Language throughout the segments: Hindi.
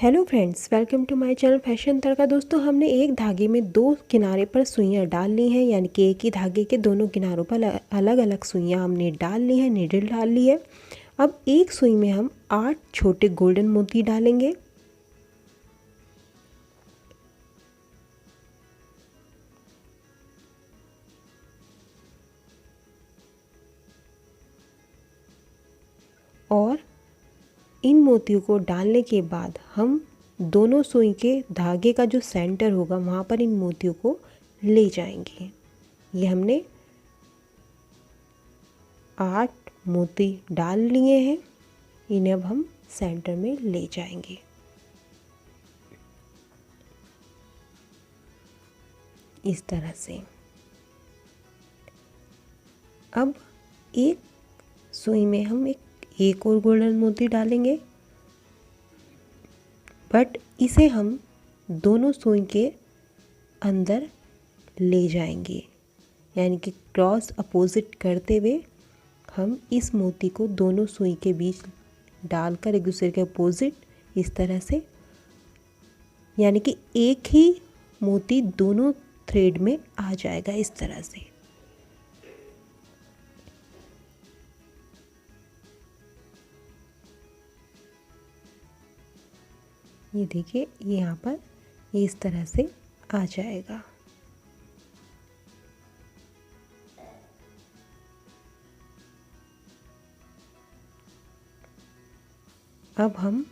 Hello friends, welcome to my channel Fashion Tadka. दोस्तों, हमने एक धागे में दो किनारे पर सुइयां डाल ली हैं, यानी कि एक ही धागे के दोनों किनारों पर अलग अलग सुइयां हमने डाल ली हैं, नीडल डाल ली है। अब एक सुई में हम 8 छोटे गोल्डन मोती डालेंगे। और इन मोतियों को डालने के बाद हम दोनों सुई के धागे का जो सेंटर होगा वहाँ पर इन मोतियों को ले जाएंगे। ये हमने 8 मोती डाल लिए हैं, इन्हें अब हम सेंटर में ले जाएंगे। इस तरह से अब एक सुई में हम एक और गोल्डन मोती डालेंगे, बट इसे हम दोनों सुई के अंदर ले जाएंगे, यानी कि क्रॉस अपोजिट करते हुए हम इस मोती को दोनों सुई के बीच डालकर एक दूसरे के अपोजिट इस तरह से, यानी कि एक ही मोती दोनों थ्रेड में आ जाएगा। इस तरह से ये देखिए, ये यहाँ पर ये इस तरह से आ जाएगा। अब हम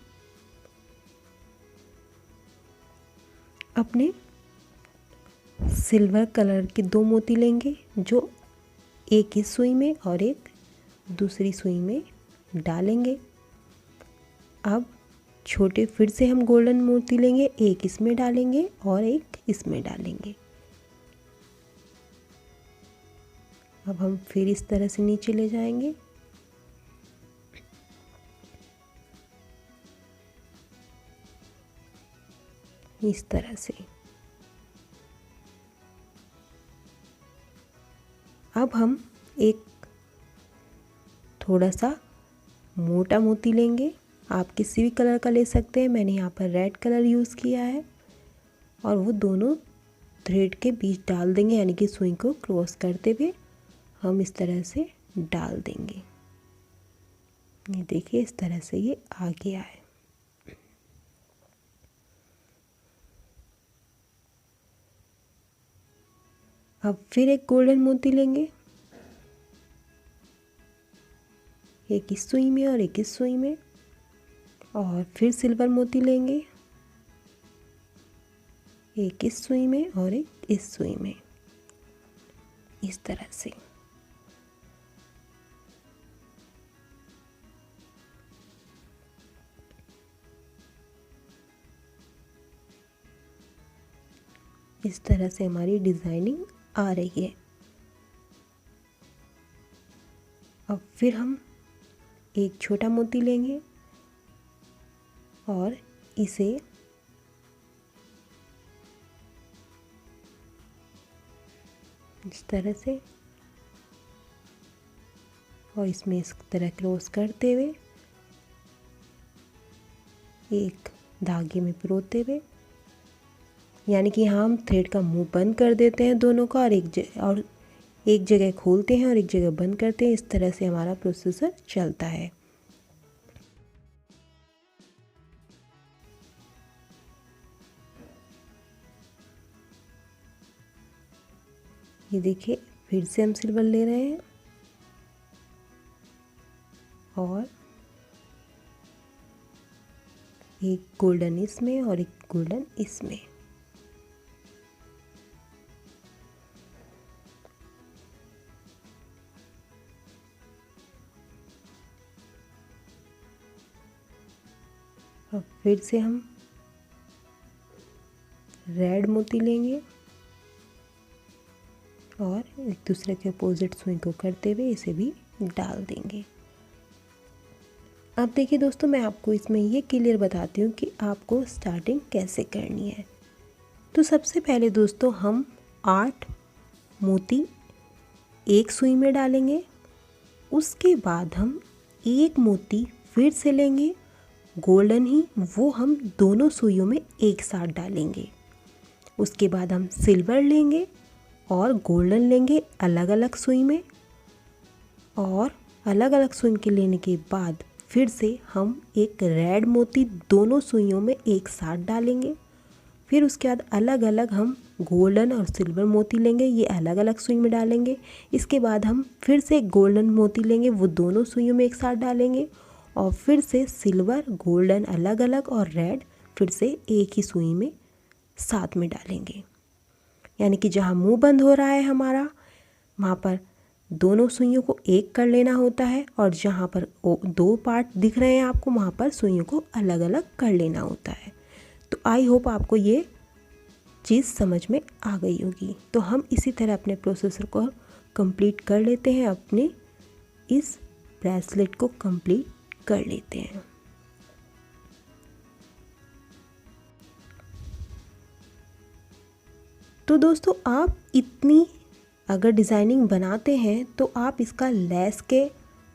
अपने सिल्वर कलर के दो मोती लेंगे, जो एक इस सुई में और एक दूसरी सुई में डालेंगे। अब छोटे फिर से हम गोल्डन मोती लेंगे, एक इसमें डालेंगे और एक इसमें डालेंगे। अब हम फिर इस तरह से नीचे ले जाएंगे। इस तरह से अब हम एक थोड़ा सा मोटा मोती लेंगे, आप किसी भी कलर का ले सकते हैं, मैंने यहाँ पर रेड कलर यूज़ किया है, और वो दोनों थ्रेड के बीच डाल देंगे, यानी कि सुई को क्रॉस करते हुए हम इस तरह से डाल देंगे। ये देखिए, इस तरह से ये आ गया है। अब फिर एक गोल्डन मोती लेंगे, एक इस सुई में और एक इस सुई में, और फिर सिल्वर मोती लेंगे, एक इस सुई में और एक इस सुई में। इस तरह से इस तरह से हमारी डिज़ाइनिंग आ रही है। अब फिर हम एक छोटा मोती लेंगे और इसे इस तरह से और इसमें इस तरह क्रॉस करते हुए एक धागे में पिरोते हुए, यानी कि यहाँ हम थ्रेड का मुंह बंद कर देते हैं दोनों का, और एक जगह खोलते हैं और एक जगह बंद करते हैं। इस तरह से हमारा प्रोसेसर चलता है। ये देखिए, फिर से हम सिल्वर ले रहे हैं और एक गोल्डन इसमें और एक गोल्डन इसमें। अब फिर से हम रेड मोती लेंगे और एक दूसरे के अपोजिट सुई को करते हुए इसे भी डाल देंगे। अब देखिए दोस्तों, मैं आपको इसमें ये क्लियर बताती हूँ कि आपको स्टार्टिंग कैसे करनी है। तो सबसे पहले दोस्तों, हम 8 मोती एक सुई में डालेंगे। उसके बाद हम एक मोती फिर से लेंगे गोल्डन ही वो हम दोनों सुइयों में एक साथ डालेंगे। उसके बाद हम सिल्वर लेंगे और गोल्डन लेंगे अलग अलग सुई में, और अलग अलग सुई के लेने के बाद फिर से हम एक रेड मोती दोनों सुइयों में एक साथ डालेंगे। फिर उसके बाद अलग अलग हम गोल्डन और सिल्वर मोती लेंगे, ये अलग अलग सुई में डालेंगे। इसके बाद हम फिर से गोल्डन मोती लेंगे, वो दोनों सुइयों में एक साथ डालेंगे, और फिर से सिल्वर गोल्डन अलग अलग और रेड फिर से एक ही सुई में साथ में डालेंगे। यानी कि जहाँ मुंह बंद हो रहा है हमारा, वहाँ पर दोनों सुइयों को एक कर लेना होता है, और जहाँ पर दो पार्ट दिख रहे हैं आपको, वहाँ पर सुइयों को अलग अलग कर लेना होता है। तो आई होप आपको ये चीज़ समझ में आ गई होगी। तो हम इसी तरह अपने प्रोसेसर को कंप्लीट कर लेते हैं, अपने इस ब्रेसलेट को कंप्लीट कर लेते हैं। तो दोस्तों, आप इतनी अगर डिज़ाइनिंग बनाते हैं तो आप इसका लेस के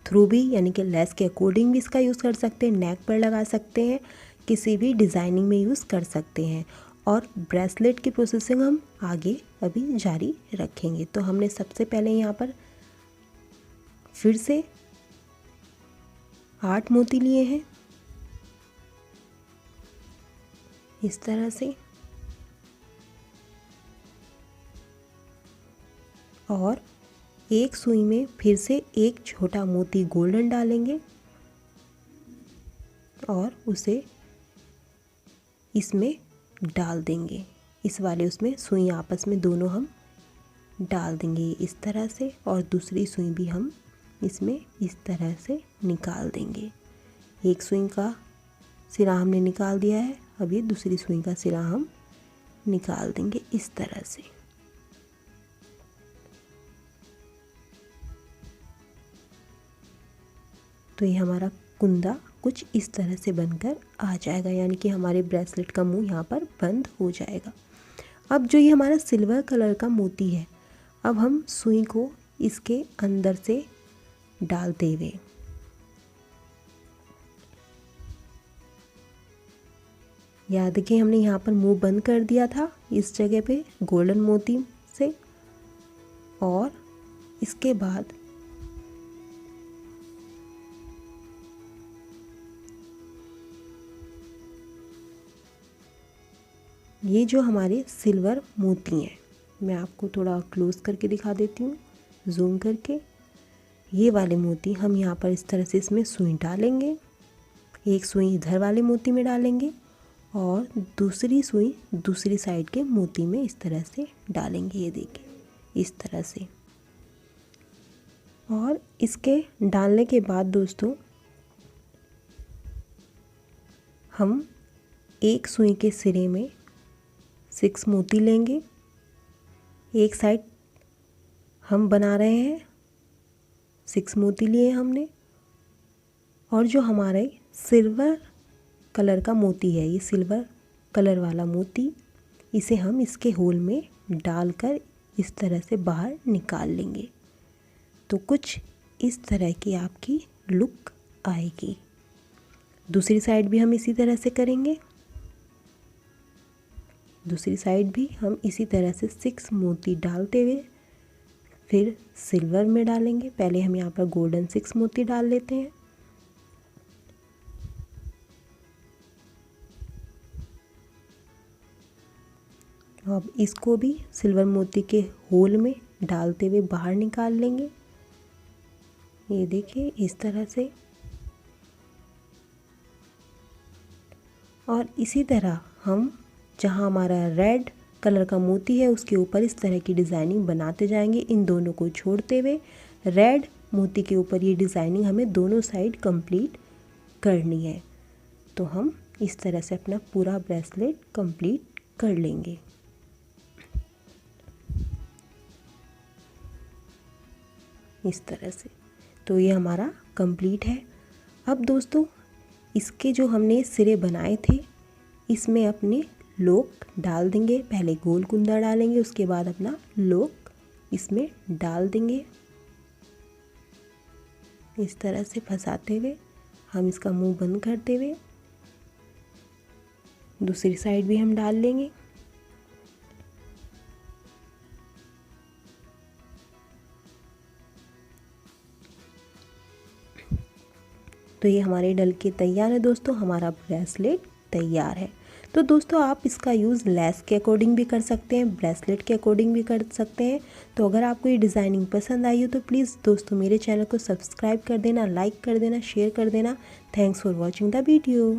थ्रू भी, यानी कि लेस के अकॉर्डिंग भी इसका यूज़ कर सकते हैं, नेक पर लगा सकते हैं, किसी भी डिज़ाइनिंग में यूज़ कर सकते हैं। और ब्रेसलेट की प्रोसेसिंग हम आगे अभी जारी रखेंगे। तो हमने सबसे पहले यहाँ पर फिर से 8 मोती लिए हैं इस तरह से, और एक सुई में फिर से एक छोटा मोती गोल्डन डालेंगे और उसे इसमें डाल देंगे। इस वाले उसमें सुई आपस में दोनों हम डाल देंगे इस तरह से, और दूसरी सुई भी हम इसमें इस तरह से निकाल देंगे। एक सुई का सिरा हमने निकाल दिया है, अभी दूसरी सुई का सिरा हम निकाल देंगे इस तरह से। तो ये हमारा कुंदा कुछ इस तरह से बनकर आ जाएगा, यानी कि हमारे ब्रेसलेट का मुंह यहाँ पर बंद हो जाएगा। अब जो ये हमारा सिल्वर कलर का मोती है, अब हम सुई को इसके अंदर से डालते हुए याद कि हमने यहाँ पर मुंह बंद कर दिया था इस जगह पे गोल्डन मोती से, और इसके बाद ये जो हमारे सिल्वर मोती हैं, मैं आपको थोड़ा क्लोज करके दिखा देती हूँ, जूम करके। ये वाले मोती हम यहाँ पर इस तरह से इसमें सुई डालेंगे, एक सुई इधर वाले मोती में डालेंगे और दूसरी सुई दूसरी साइड के मोती में इस तरह से डालेंगे। ये देखिए इस तरह से। और इसके डालने के बाद दोस्तों, हम एक सुई के सिरे में 6 मोती लेंगे। एक साइड हम बना रहे हैं, 6 मोती लिए हमने, और जो हमारे सिल्वर कलर का मोती है, ये सिल्वर कलर वाला मोती, इसे हम इसके होल में डालकर इस तरह से बाहर निकाल लेंगे। तो कुछ इस तरह की आपकी लुक आएगी। दूसरी साइड भी हम इसी तरह से करेंगे। दूसरी साइड भी हम इसी तरह से 6 मोती डालते हुए फिर सिल्वर में डालेंगे। पहले हम यहाँ पर गोल्डन 6 मोती डाल लेते हैं। अब इसको भी सिल्वर मोती के होल में डालते हुए बाहर निकाल लेंगे। ये देखिए इस तरह से। और इसी तरह हम जहाँ हमारा रेड कलर का मोती है उसके ऊपर इस तरह की डिज़ाइनिंग बनाते जाएंगे, इन दोनों को छोड़ते हुए। रेड मोती के ऊपर ये डिज़ाइनिंग हमें दोनों साइड कंप्लीट करनी है। तो हम इस तरह से अपना पूरा ब्रेसलेट कंप्लीट कर लेंगे। इस तरह से। तो ये हमारा कंप्लीट है। अब दोस्तों, इसके जो हमने सिरे बनाए थे, इसमें अपने लोक डाल देंगे। पहले गोल कुंदा डालेंगे, उसके बाद अपना लोक इसमें डाल देंगे। इस तरह से फंसाते हुए हम इसका मुंह बंद करते हुए दूसरी साइड भी हम डाल लेंगे। तो ये हमारे डल के तैयार है दोस्तों, हमारा ब्रेसलेट तैयार है। तो दोस्तों आप इसका यूज़ लेस के अकॉर्डिंग भी कर सकते हैं, ब्रेसलेट के अकॉर्डिंग भी कर सकते हैं। तो अगर आपको ये डिज़ाइनिंग पसंद आई हो तो प्लीज़ दोस्तों मेरे चैनल को सब्सक्राइब कर देना, लाइक कर देना, शेयर कर देना। Thanks for watching the video.